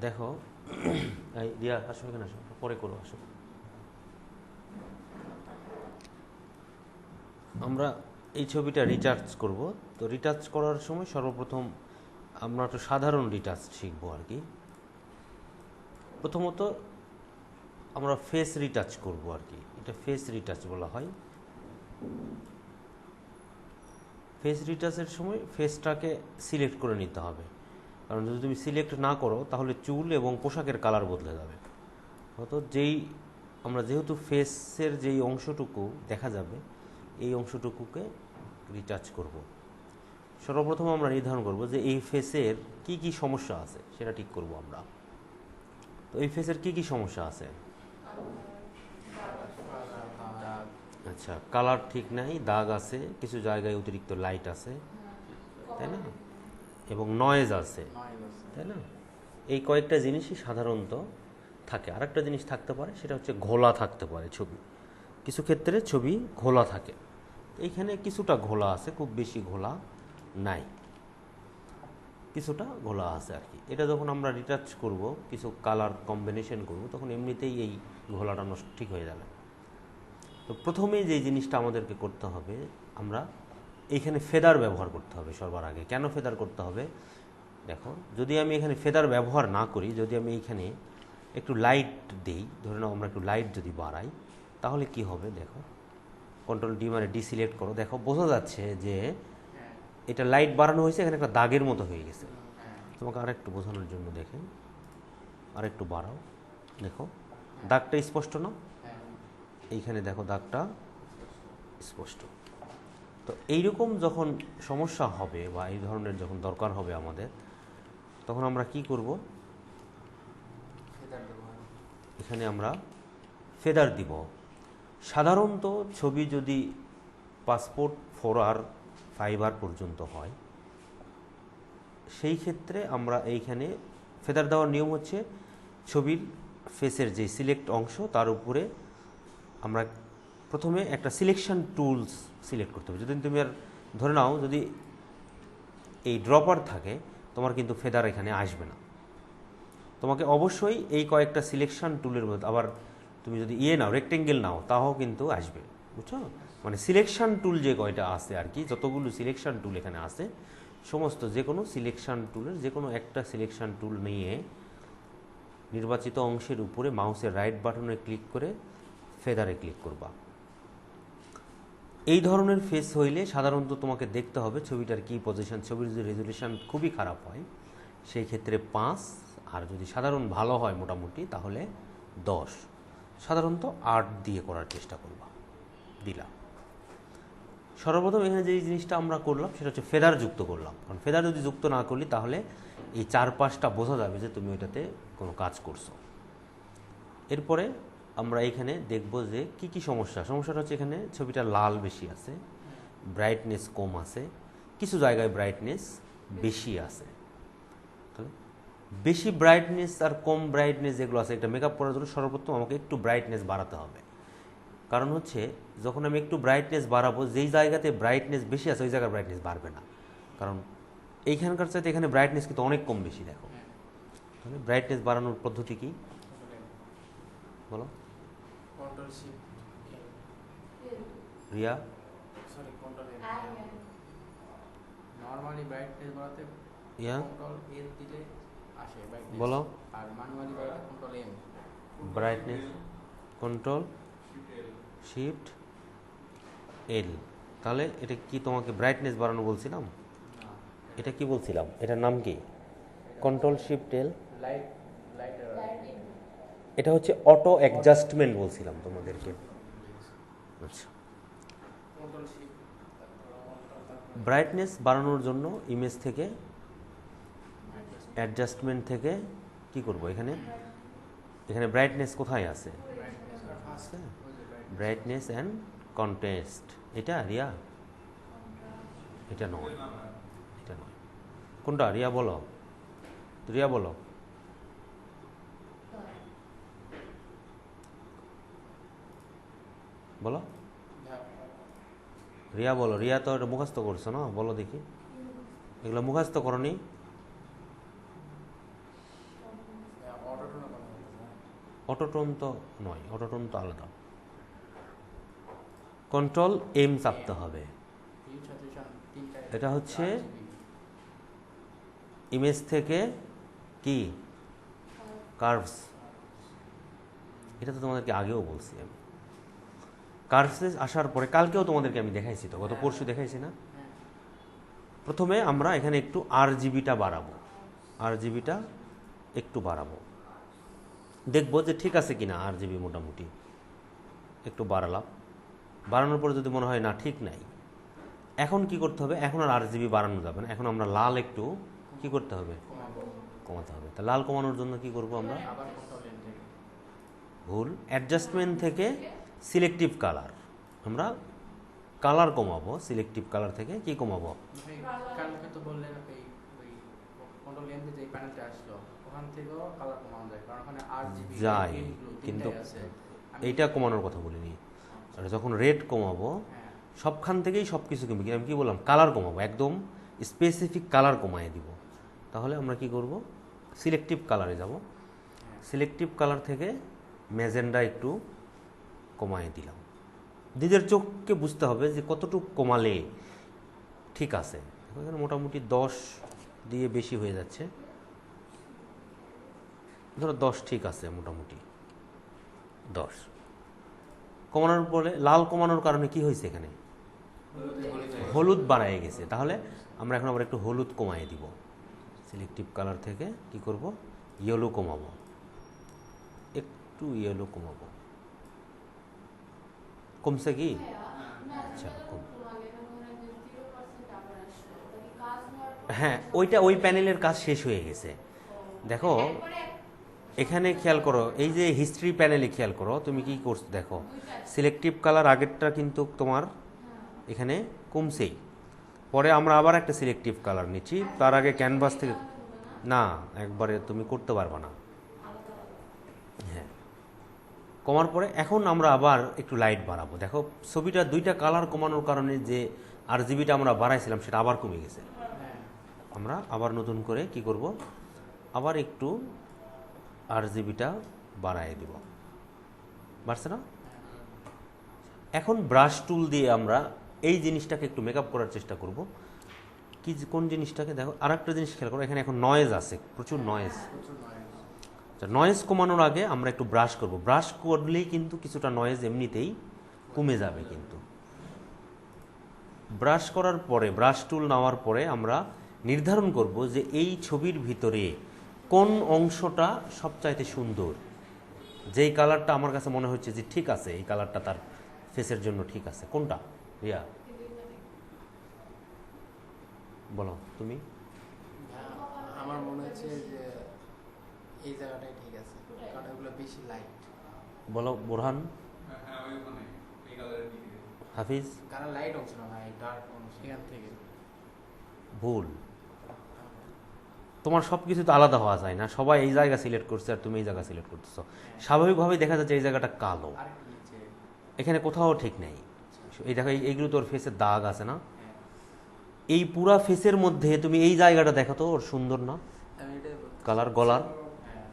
দেখো এই রিয়া আসো, এখানে আসো, পরে করো, আসো। আমরা এই ছবিটা রিটাচ করব। তো রিটাচ করার সময় সর্বপ্রথম আমরা একটু সাধারণ রিটাচ শিখবো আর কি। প্রথমত আমরা ফেস রিটাচ করব আর কি, এটা ফেস রিটাচ বলা হয়। ফেস রিটাচের সময় ফেসটাকে সিলেক্ট করে নিতে হবে, কারণ যদি তুমি সিলেক্ট না করো তাহলে চুল এবং পোশাকের কালার বদলে যাবে। হয়তো আমরা যেহেতু ফেসের যেই অংশটুকু দেখা যাবে এই অংশটুকুকে রিটাচ করব। সর্বপ্রথম আমরা নির্ধারণ করব যে এই ফেসের কি কি সমস্যা আছে সেটা ঠিক করব আমরা। তো এই ফেসের কি কি সমস্যা আছে? আচ্ছা, কালার ঠিক নাই, দাগ আছে, কিছু জায়গায় অতিরিক্ত লাইট আছে, তাই না, এবং নয়েজ আছে, তাই না। এই কয়েকটা জিনিসই সাধারণত থাকে। আরেকটা জিনিস থাকতে পারে, সেটা হচ্ছে ঘোলা থাকতে পারে ছবি। কিছু ক্ষেত্রে ছবি ঘোলা থাকে, এইখানে কিছুটা ঘোলা আছে, খুব বেশি ঘোলা নাই, কিছুটা ঘোলা আছে আর কি। এটা যখন আমরা রিটাচ করব, কিছু কালার কম্বিনেশন করব, তখন এমনিতেই এই ঘোলাটা নষ্ট ঠিক হয়ে যাবে। তো প্রথমেই যে জিনিসটা আমাদেরকে করতে হবে, আমরা এইখানে ফেদার ব্যবহার করতে হবে সবার আগে। কেন ফেদার করতে হবে? দেখো, যদি আমি এখানে ফেদার ব্যবহার না করি, যদি আমি এইখানে একটু লাইট দিই, ধরে নাও আমরা একটু লাইট যদি বাড়াই, তাহলে কি হবে দেখো। কন্ট্রোল ডি মানে ডিসিলেক্ট করো, দেখো বোঝা যাচ্ছে যে এটা লাইট বাড়ানো হয়েছে, এখানে একটা দাগের মতো হয়ে গেছে। তোমাকে আরেকটু বোঝানোর জন্য দেখেন, আরেকটু বাড়াও, দেখো দাগটা স্পষ্ট না? এইখানে দেখো দাগটা স্পষ্ট। তো এইরকম যখন সমস্যা হবে বা এই ধরনের যখন দরকার হবে আমাদের, তখন আমরা কি করব? এখানে আমরা ফেদার দিব। সাধারণত ছবি যদি পাসপোর্ট 4R 5R পর্যন্ত হয়, সেই ক্ষেত্রে আমরা এইখানে ফেদার দেওয়ার নিয়ম হচ্ছে ছবির ফেসের যে সিলেক্ট অংশ তার উপরে আমরা প্রথমে একটা সিলেকশন টুলস সিলেক্ট করতে হবে। যদি তুমি আর ধরে নাও যদি এই ড্রপার থাকে, তোমার কিন্তু ফেদার এখানে আসবে না। তোমাকে অবশ্যই এই কয়েকটা সিলেকশন টুলের মধ্যে, আবার তুমি যদি নাও রেক্টেঙ্গেল নাও, তাও কিন্তু আসবে, বুঝছো? মানে সিলেকশন টুল যে কয়টা আছে আর কি, যতগুলো সিলেকশন টুল এখানে আছে, সমস্ত যে কোনো সিলেকশন টুলের যে কোনো একটা সিলেকশন টুল নিয়ে নির্বাচিত অংশের উপরে মাউসের রাইট বাটনে ক্লিক করে ফেদারে ক্লিক করবা। এই ধরনের ফেস হইলে সাধারণত তোমাকে দেখতে হবে ছবিটার কি পজিশন। ছবির যদি রেজুলেশন খুবই খারাপ হয় সেই ক্ষেত্রে 5, আর যদি সাধারণ ভালো হয় মোটামুটি তাহলে 10, সাধারণত 8 দিয়ে করার চেষ্টা করবা। দিলাম। সর্বপ্রথম এখানে যে জিনিসটা আমরা করলাম সেটা হচ্ছে ফেদার যুক্ত করলাম, কারণ ফেদার যদি যুক্ত না করলি তাহলে এই 4-5টা বোঝা যাবে যে তুমি ওইটাতে কোনো কাজ করছো। এরপরে আমরা এখানে দেখব যে কি কি সমস্যাটা হচ্ছে এখানে ছবিটা লাল বেশি আছে, ব্রাইটনেস কম আছে, কিছু জায়গায় ব্রাইটনেস বেশি আছে। বেশি ব্রাইটনেস আর কম ব্রাইটনেস যেগুলো আছে, এটা মেকআপ করার জন্য সর্বপ্রথম আমাকে একটু ব্রাইটনেস বাড়াতে হবে। কারণ হচ্ছে যখন আমি একটু ব্রাইটনেস বাড়াবো, যেই জায়গাতে ব্রাইটনেস বেশি আছে ওই জায়গার ব্রাইটনেস বাড়বে না, কারণ এইখানকার চাইতে এখানে ব্রাইটনেস কিন্তু অনেক কম বেশি। দেখো তাহলে ব্রাইটনেস বাড়ানোর পদ্ধতি কি বলো রিয়া? নরমালি ব্রাইটনেস বাড়াতে কন্ট্রোল এল দিলে আসে ব্রাইটনেস, বলো। আর ম্যানুয়ালি বাড়াতে control M. Brightness control shift L. তাহলে এটা কি তোমাকে ব্রাইটনেস বাড়ানো বলছিলাম? এটা কি বলছিলাম? এটার নাম কি? কন্ট্রোল শিফট এল। এটা হচ্ছে অটো অ্যাডজাস্টমেন্ট বলছিলাম তোমাদেরকে। আচ্ছা, ব্রাইটনেস বাড়ানোর জন্য ইমেজ থেকে অ্যাডজাস্টমেন্ট থেকে কি করব? এখানে ব্রাইটনেস কোথায় আছে? Brightness and contrast. এটা রিয়া? এটা নয়, এটা নয়। কোনটা রিয়া বলো? রিয়া বলো। বলো রিয়া, বলো। রিয়া তো এটা মুখস্থ করছো না? বলো দেখি, এগুলো মুখস্থ করনি? অটোটোন তো নয়, অটোটোন তো আলাদা। কন্ট্রোল এম চাপতে হবে। ভিউ স্যাচুরেশন তিনটা, এটা হচ্ছে 8 GB। ইমেজ থেকে কি কার্ভস, এটা তো তোমাদেরকে আগেও বলছি আমি। কার্ভসে আসার পরে কালকেও তোমাদেরকে আমি দেখাইছি, তো গত পরশু দেখাইছি না। হ্যাঁ, প্রথমে আমরা এখানে একটু RGBটা বাড়াবো, RGBটা একটু বাড়াবো, দেখবো যে ঠিক আছে কিনা RGB। মোটামুটি একটু বাড়ালাম, বাড়ানোর পরে যদি মনে হয় না ঠিক নাই, এখন কি করতে হবে, এখন আর RGB বাড়ানো যাবে না, এখন আমরা লাল একটু কি করতে হবে, কমাবো। কমাতে হবে। তা লাল কমানোর জন্য কি করব আমরা, আবার কন্ট্রোল এম থেকে ভুল, অ্যাডজাস্টমেন্ট থেকে সিলেক্টিভ কালার, আমরা কালার কমাবো, সিলেক্টিভ কালার থেকে কি কমাবো, ভাই, কালকে তো বললেন ওই ওই কন্ট্রোল এম দিয়ে যে প্যানেলটা আসলো ওখান থেকেও কালার কমানো যায়, কারণ ওখানে RGB যায়, গ্রিন ব্লু কিন্তু তিনটাই আছে। এইটা কমানোর কথা বলিনি। আর যখন রেড কমাবো, হ্যাঁ, সবখান থেকেই সব কিছু কমবে, আমি কি বললাম, কালার কমাবো, একদম স্পেসিফিক কালার কমায় দিব। তাহলে আমরা কি করব, সিলেক্টিভ কালারে যাব, সিলেক্টিভ কালার থেকে ম্যাজেন্ডা একটু কমায় দিলাম। নিজের চোখকে বুঝতে হবে যে কতটুকু কমালে ঠিক আছে। এখানে মোটামুটি 10 দিয়ে বেশি হয়ে যাচ্ছে, ধরো 10 ঠিক আছে, মোটামুটি 10 কমানোর পরে লাল কমানোর কারণে কি হয়েছে, এখানে হলুদ বাড়ায় গেছে। তাহলে আমরা এখন আবার একটু হলুদ কমায় দিব, সিলেক্টিভ কালার থেকে কি করব, ইয়েলো কমাবো, একটু ইয়েলো কমাবো। কমছে কি, আচ্ছা কম, হ্যাঁ ওইটা ওই প্যানেলের কাজ শেষ হয়ে গেছে। দেখো এখানে খেয়াল করো, এই যে হিস্ট্রি প্যানেলে খেয়াল করো, তুমি কি করছো দেখো, সিলেক্টিভ কালার আগেরটা কিন্তু তোমার এখানে কমছেই, পরে আমরা আবার একটা সিলেক্টিভ কালার নিচ্ছি, তার আগে ক্যানভাস থেকে না, একবারে তুমি করতে পারবা না। হ্যাঁ, কমার পরে এখন আমরা আবার একটু লাইট বাড়াবো। দেখো ছবিটা দুইটা কালার কমানোর কারণে যে RGBটা আমরা বাড়াইছিলাম সেটা আবার কমে গেছে। হ্যাঁ, আমরা আবার নতুন করে কি করব, আবার একটু RGBটা বাড়ায় দিব, বাড়ছে না। এখন ব্রাশ টুল দিয়ে আমরা এই জিনিসটাকে একটু মেকআপ করার চেষ্টা করব। কি কোন জিনিসটাকে দেখো, আর একটা জিনিস খেয়াল করো, এখানে এখন নয়েজ আছে, প্রচুর নয়েজ। প্রচুর নয়েজ। নয়েজ কমানোর আগে আমরা একটু ব্রাশ করব, ব্রাশ করলেই কিন্তু কিছুটা নয়েজ এমনিতেই কমে যাবে। কিন্তু ব্রাশ করার পরে, ব্রাশ টুল নেওয়ার পরে আমরা নির্ধারণ করব যে এই ছবির ভিতরে কোন অংশটা সবচাইতে সুন্দর, যেই কালারটা আমার কাছে মনে হচ্ছে যে ঠিক আছে, এই কালারটা তার ফেসের জন্য ঠিক আছে। কোনটা রিয়া, বলো তুমি। আমার মনে হচ্ছে যে এই জায়গাটাই ঠিক আছে, কারণ এগুলো বেশি লাইট। বলো বোরহান, হ্যাঁ ওইখানে এই কালারের দিকে। হাফিজ। কারণ লাইট অংশ না ভাই, ডার্ক অংশ, এখান থেকে। ভুল, তোমার সব কিছু তো আলাদা হওয়া যায় না, সবাই এই জায়গা সিলেক্ট করছে আর তুমি এই জায়গা সিলেক্ট করতেছো, স্বাভাবিকভাবে দেখা যাচ্ছে এই জায়গাটা কালো, আর কি নিচে? এখানে কোথাও ঠিক নেই। এই দেখো এইগুলো তোর ফেসের দাগ আছে না, হ্যাঁ, এই পুরা ফেসের মধ্যে তুমি এই জায়গাটা দেখো তো, ওর সুন্দর না আমি এটাই বলছি। কালার, গলার। হ্যাঁ,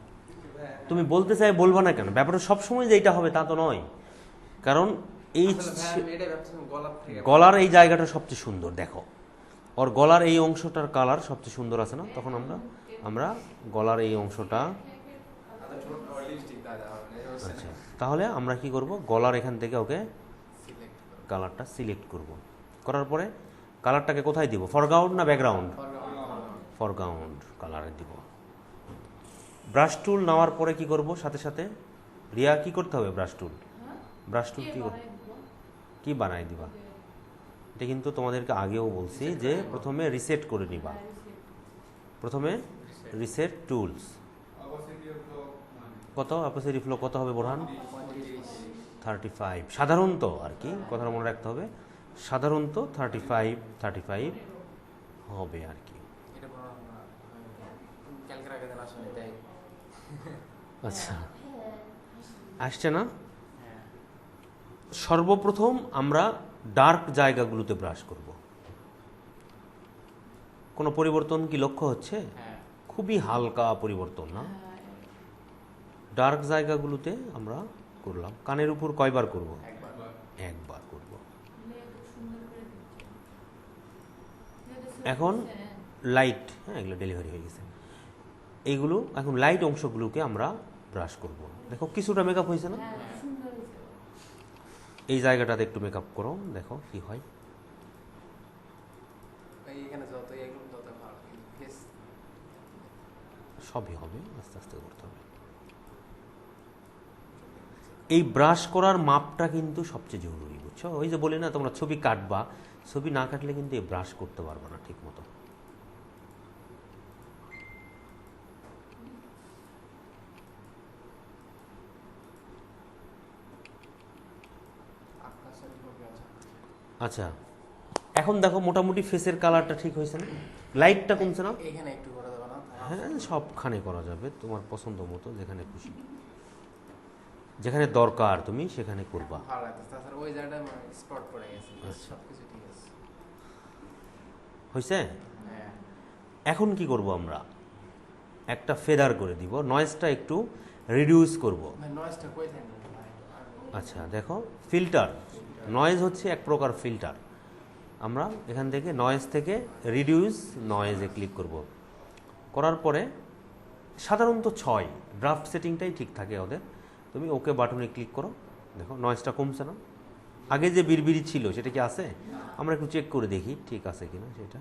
তুমি বলতে চাই বলবা না কেন, ব্যাপারটা সবসময় যে এইটা হবে তা তো নয়, কারণ এই আসলে ভাই আমি এটাই ভাবছিলাম গলার থেকে। গলার এই জায়গাটা সবচেয়ে সুন্দর, দেখো ওর গলার এই অংশটার কালার সবচেয়ে সুন্দর আছে না, তখন আমরা আমরা গলার এই অংশটা, আচ্ছা, ছোট লিপস্টিক দাদা হবে আচ্ছা তাহলে আমরা কি করব, গলার এখান থেকে ওকে সিলেক্ট করো। কালারটা সিলেক্ট করব, করার পরে কালারটাকে কোথায় দিব, ফরগ্রাউন্ড না ব্যাকগ্রাউন্ড, ফরগ্রাউন্ড কালারে দিব। ব্রাশ টুল নেওয়ার পরে কি করব, সাথে সাথে রিয়া কি করতে হবে, ব্রাশ টুল, ব্রাশ টুল কি বানাই দিবা, এটা কিন্তু তোমাদেরকে আগেও বলছি যে প্রথমে রিসেট করে নিবা, প্রথমে রিসেট টুলস। কত অ্যাপাসিটি ফ্লো কত হবে বোরহান, 35 সাধারণত আর কি, কথাটা মনে রাখতে হবে, সাধারণত 35 হবে আর কি। এটা বড় না, ক্যালকুলেটর আগে দেন আসলে তাই। আচ্ছা আসছে না। হ্যাঁ, সর্বপ্রথম আমরা ডার্ক জায়গাগুলোতে ব্রাশ করব। কোনো পরিবর্তন কি লক্ষ্য হচ্ছে, হ্যাঁ, খুবই হালকা পরিবর্তন না, ডার্ক জায়গাগুলোতে আমরা করলাম। কানের উপর কয়বার করব? একবার। একবার করব। এখন লাইট, হ্যাঁ এগুলো ডেলিভারি হয়ে গেছে। এইগুলো এখন লাইট অংশগুলোকে আমরা ব্রাশ করব। দেখো কিছুটা মেকআপ হয়েছে না? এই জায়গাটাতে একটু মেকআপ করো, দেখো কি হয়। এইখানে যত এগুলো তত ভালো, কিন্তু ফেস সবই হবে, আস্তে আস্তে করতে হবে। এই ব্রাশ করার মাপটা কিন্তু সবচেয়ে জরুরি, বুঝছো? ওই যে বলি না তোমরা ছবি কাটবা, ছবি না কাটলে কিন্তু এই ব্রাশ করতে পারবে না ঠিক মতো। আকাশের লোকে আছে। আচ্ছা এখন দেখো মোটামুটি ফেসের কালারটা ঠিক হয়েছে না? লাইটটা কমছে না? এখানে একটু করে দেবো না? হ্যাঁ সবখানে করা যাবে, তোমার পছন্দ মতো যেখানে খুশি, যেখানে দরকার তুমি সেখানে করবা। ভালো লাগতেছে, তাছাড়া ওই জায়গাটা স্পট পড়ে গেছে। আচ্ছা। সব কিছু ঠিক আছে। হয়েছে? হ্যাঁ। এখন কি করব আমরা? একটা ফেদার করে দিব, নয়েজটা একটু রিডিউস করব। ভাই নয়েজটা কই থাকে ভাই? আচ্ছা দেখো ফিল্টার, নয়েজ হচ্ছে এক প্রকার ফিল্টার। আমরা এখান থেকে নয়েজ থেকে রিডিউস নয়েজে ক্লিক করব। করার পরে সাধারণত 6 ড্রাফট সেটিংটাই ঠিক থাকে ওদের। তুমি ওকে বাটনে ক্লিক করো, দেখো নয়েজটা কমছে না? আগে যে বিড়বিড়ি ছিল সেটা কি আছে? আমরা একটু চেক করে দেখি ঠিক আছে কিনা সেটা।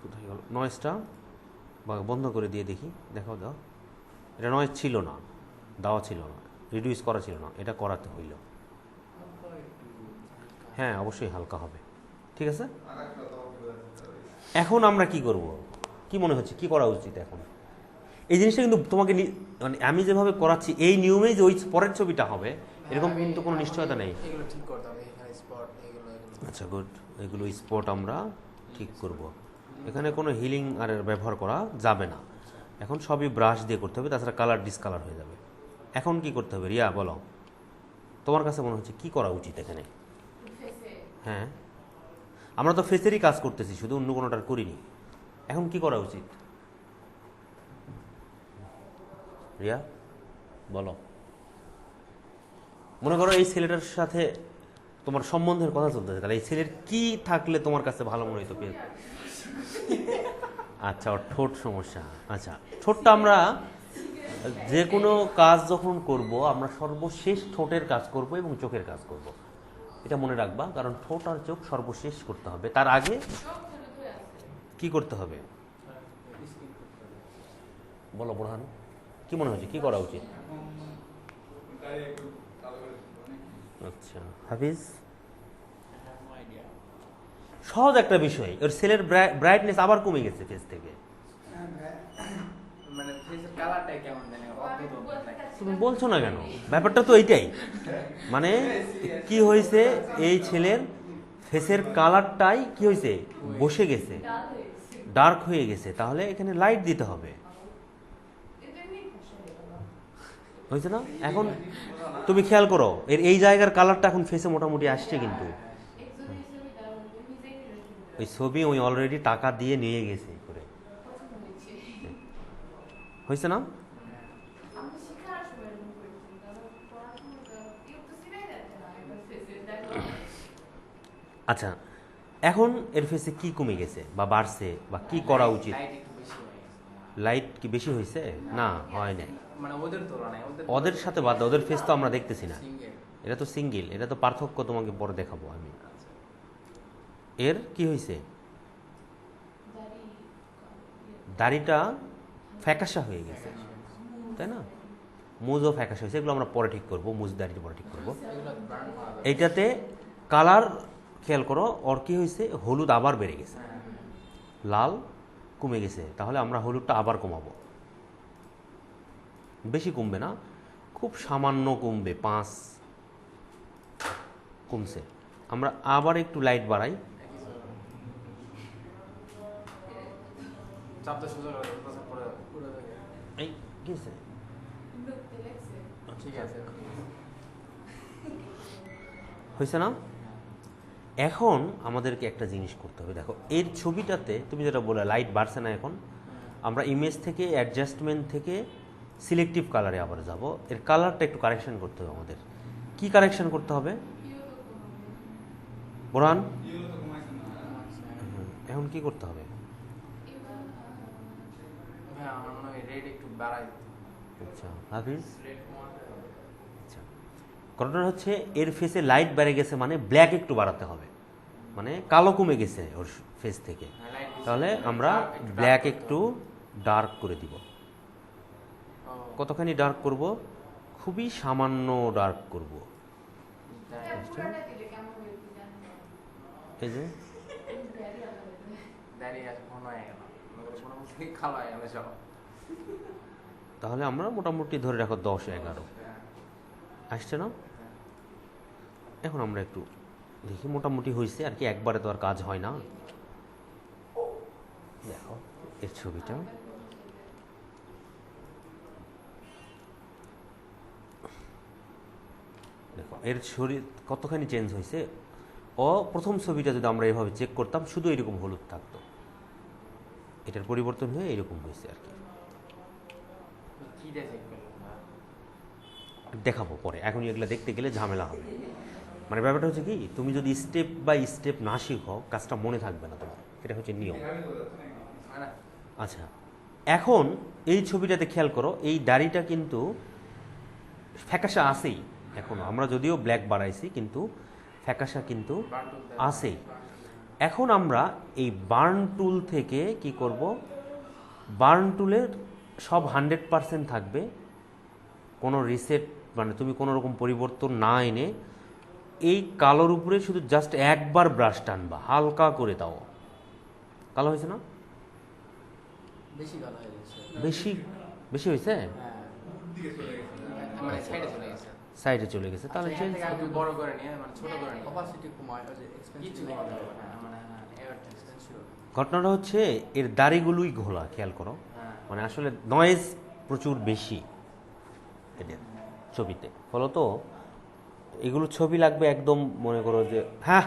কোথায় গেল নয়েজটা? বা বন্ধ করে দিয়ে দেখি, দেখাও দাও। এটা নয়েজ ছিল না, দেওয়া ছিল না, রিডিউস করা ছিল না, এটা করাতে হইল। হ্যাঁ অবশ্যই হালকা হবে, ঠিক আছে। এখন আমরা কি করব? কি মনে হচ্ছে কি করা উচিত এখন? এই জিনিসটা কিন্তু তোমাকে মানে আমি যেভাবে করাচ্ছি এই নিয়মেই যে ওই পরের ছবিটা হবে এরকম কিন্তু কোনো নিশ্চয়তা নেই। এগুলো ঠিক করতে হবে, এখানে স্পট এগুলো। আচ্ছা গুড, এগুলো স্পট আমরা ঠিক করব। এখানে কোনো হিলিং আর ব্যবহার করা যাবে না, এখন সবই ব্রাশ দিয়ে করতে হবে, তাছাড়া কালার ডিসকালার হয়ে যাবে। এখন কি করতে হবে রিয়া বলো, তোমার কাছে মনে হচ্ছে কি করা উচিত এখানে? হ্যাঁ আমরা তো ফেসেরই কাজ করতেছি, শুধু অন্য কোনোটার করিনি। এখন কি করা উচিত রিয়া বলো? মনে করো এই ছেলেটার সাথে তোমার সম্বন্ধের কথা চলতেছে, তাহলে এই ছেলের কি থাকলে তোমার কাছে ভালো মনে হইতো? আচ্ছা ওর ঠোঁট সমস্যা। আচ্ছা ঠোঁটটা আমরা যে কোনো কাজ যখন করব আমরা সর্বশেষ ঠোঁটের কাজ করব এবং চোখের কাজ করব, এটা মনে রাখবা, কারণ ঠোঁট আর চোখ সর্বশেষ করতে হবে, তার আগে কি করতে হবে বলো বোরহান, কি মনে হচ্ছে কি করা উচিত? তাই একটু কালো করে দিতে হবে নাকি? আচ্ছা হাফিজ, সহজ একটা বিষয়, ওর সেলের ব্রাইটনেস আবার কমে গেছে ফেস থেকে। মানে ফেসের কালারটাই কেমন জানি অদ্ভুত লাগে। তুমি বলছো না কেন? ব্যাপারটা তো এইটাই, মানে কি হয়েছে এই ছেলের ফেসের কালারটাই কি হয়েছে, বসে গেছে, ডার্ক হয়ে গেছে, তাহলে এখানে লাইট দিতে হবে, হয়েছে না? এখন তুমি খেয়াল করো এর এই জায়গার কালারটা এখন ফেসে মোটামুটি আসছে, কিন্তু ওই ছবি ওই অলরেডি টাকা দিয়ে নিয়ে গেছে করে, হয়েছে না? আচ্ছা এখন এর ফেসে কি কমে গেছে বা বাড়ছে বা কি করা উচিত? লাইট একটু বেশি হয়ে গেছে। লাইট কি বেশি হয়েছে? না হয় নাই, মানে ওদের তুলনায় ওদের সাথে বাদ দাও, ওদের ফেস তো আমরা দেখতেছি না, সিঙ্গেল। এটা তো সিঙ্গেল, এটা তো পার্থক্য তোমাকে পরে দেখাবো আমি। এর কি হয়েছে, দাড়িটা ফ্যাকাশা হয়ে গেছে, তাই না? মুজও ফ্যাকাশা হয়েছে, এগুলো আমরা পরে ঠিক করবো, মুজ দাড়িটা পরে ঠিক করবো। এগুলো ব্রান্ড ভালো। এইটাতে কালার খেয়াল করো, ওর কি হয়েছে, হলুদ আবার বেড়ে গেছে, লাল কমে গেছে, তাহলে আমরা হলুদটা আবার কমাবো, বেশি কমবে না, খুব সামান্য কমবে, 5 কমছে, আমরা আবার একটু লাইট বাড়াই, চাপতে সুযোগ হবে, তাছাড়া পুরো এই কি হয়েছে? ঠিক আছে। হয়েছে না? এখন আমাদেরকে একটা জিনিস করতে হবে, দেখো এর ছবিটাতে তুমি যেটা বলে লাইট বাড়ছে না, এখন আমরা ইমেজ থেকে অ্যাডজাস্টমেন্ট থেকে সিলেক্টিভ কালারে আবার যাব। এর কালারটা একটু কারেকশন করতে হবে আমাদের। কি কারেকশন করতে হবে বোরহান? ইয়েলো তো কমাইছে না। এখন কি করতে হবে? হ্যাঁ আমার মনে হয় রেড একটু বাড়াই আচ্ছা হাফিজ, রেড কমাতে হবে। আচ্ছা ঘটনা হচ্ছে এর ফেসে লাইট বেড়ে গেছে মানে ব্ল্যাক একটু বাড়াতে হবে, মানে কালো কমে গেছে ওর ফেস থেকে, হ্যাঁ, light দিছি। তাহলে আমরা dark একটু dark ব্ল্যাক করতে একটু হবে। ডার্ক করে দিব। ও, কতখানি ডার্ক করব? খুবই সামান্য ডার্ক করব। তাই। এই যে দাঁড়িয়ে আছে ঘন হয়ে গেল মোটামুটি খাওয়া হয়ে গেল সব। তাহলে আমরা মোটামুটি ধরে রাখো 10-11 হ্যাঁ, আসছে না? এখন আমরা একটু দেখি, মোটামুটি হয়েছে আর কি, একবারে তো আর কাজ হয় না। দেখো এর ছবিটা, দেখো এর শরীর কতখানি চেঞ্জ হয়েছে। প্রথম ছবিটা যদি আমরা এভাবে চেক করতাম শুধু এরকম হলুদ থাকতো, এটার পরিবর্তন হয়ে এরকম হয়েছে আর কি। কিটা চেক করলাম না। দেখাবো পরে, এখন এগুলো দেখতে গেলে ঝামেলা হবে। মানে ব্যাপারটা হচ্ছে কি, তুমি যদি স্টেপ বাই স্টেপ না শিখো কাজটা মনে থাকবে না তোমার, এটা হচ্ছে নিয়ম। এখানে তো যাচ্ছে নাকি? হয় না? আচ্ছা এখন এই ছবিটাতে খেয়াল করো, এই দাড়িটা কিন্তু ফ্যাকাশা আছেই এখনো, আমরা যদিও ব্ল্যাক বাড়াইছি কিন্তু ফ্যাকাশা কিন্তু বান্টুল দেয়। আছেই। এখন আমরা এই বার্ন টুল থেকে কি করব, বার্ন টুলের সব 100% থাকবে, কোনো রিসেট মানে তুমি কোনো রকম পরিবর্তন না এনে এই কালোর উপরে শুধু জাস্ট একবার ব্রাশ টানবা, হালকা করে দাও। কালো হয়েছে না? বেশি কালো হয়ে গেছে। বেশি বেশি হয়েছে, হ্যাঁ, দিকে চলে গেছে না? মানে সাইডে চলে গেছে। সাইডে চলে গেছে, তাহলে আচ্ছা, এখান চেঞ্জ থেকে আরেকটু বড় করে নিয়ে মানে ছোট করে নিয়ে অপাসিটি কমায় ওই যে কিছু এক্সপেন্সিভ কমাতে হবে। হ্যাঁ, মানে এবারটা এক্সপেন্সিভ হবে। ঘটনাটা হচ্ছে এর দাড়িগুলোই ঘোলা, খেয়াল করো, হ্যাঁ। মানে আসলে নয়েজ প্রচুর বেশি এদের ছবিতে, ফলত এগুলো ছবি লাগবে একদম, মনে করো যে হ্যাঁ